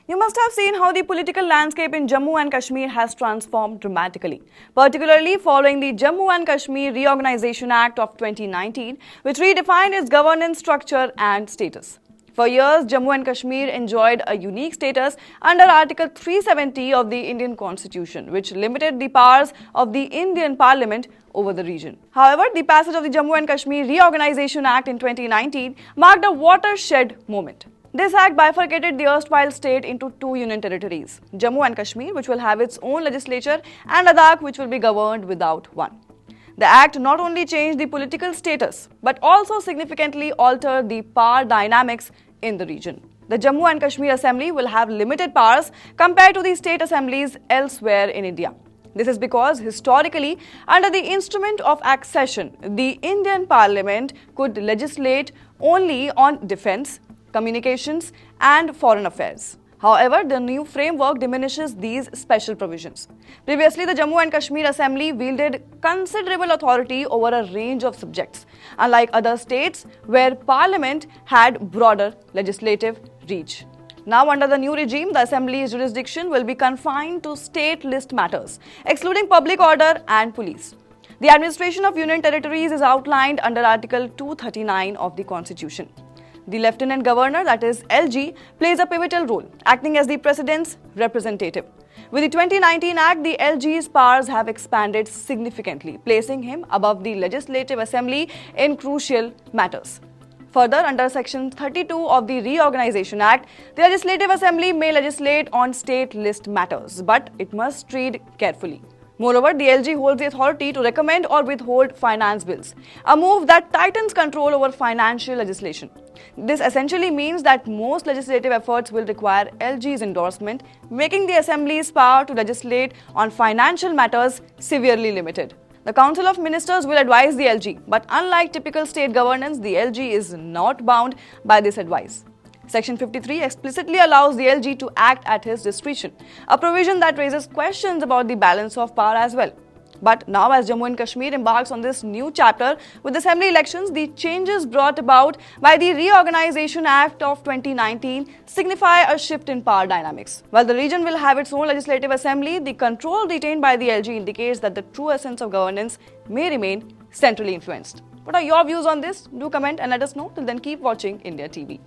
You must have seen how the political landscape in Jammu and Kashmir has transformed dramatically, particularly following the Jammu and Kashmir Reorganization Act of 2019, which redefined its governance structure and status. For years, Jammu and Kashmir enjoyed a unique status under Article 370 of the Indian Constitution, which limited the powers of the Indian Parliament over the region. However, the passage of the Jammu and Kashmir Reorganization Act in 2019 marked a watershed moment. This act bifurcated the erstwhile state into two union territories, Jammu and Kashmir, which will have its own legislature, and Ladakh, which will be governed without one. The act not only changed the political status, but also significantly altered the power dynamics in the region. The Jammu and Kashmir Assembly will have limited powers compared to the state assemblies elsewhere in India. This is because historically, under the instrument of accession, the Indian Parliament could legislate only on defence, communications and foreign affairs. However, the new framework diminishes these special provisions. Previously, the Jammu and Kashmir Assembly wielded considerable authority over a range of subjects, unlike other states where Parliament had broader legislative reach. Now, under the new regime, the Assembly's jurisdiction will be confined to state list matters, excluding public order and police. The administration of union territories is outlined under Article 239 of the Constitution. The Lieutenant Governor, that is LG, plays a pivotal role, acting as the President's representative. With the 2019 Act, the LG's powers have expanded significantly, placing him above the Legislative Assembly in crucial matters. Further, under Section 32 of the Reorganization Act, the Legislative Assembly may legislate on state list matters, but it must tread carefully. Moreover, the LG holds the authority to recommend or withhold finance bills, a move that tightens control over financial legislation. This essentially means that most legislative efforts will require LG's endorsement, making the Assembly's power to legislate on financial matters severely limited. The Council of Ministers will advise the LG, but unlike typical state governance, the LG is not bound by this advice. Section 53 explicitly allows the LG to act at his discretion, a provision that raises questions about the balance of power as well. But now, as Jammu and Kashmir embarks on this new chapter with assembly elections, the changes brought about by the Reorganization Act of 2019 signify a shift in power dynamics. While the region will have its own legislative assembly, the control retained by the LG indicates that the true essence of governance may remain centrally influenced. What are your views on this? Do comment and let us know. Till then, keep watching India TV.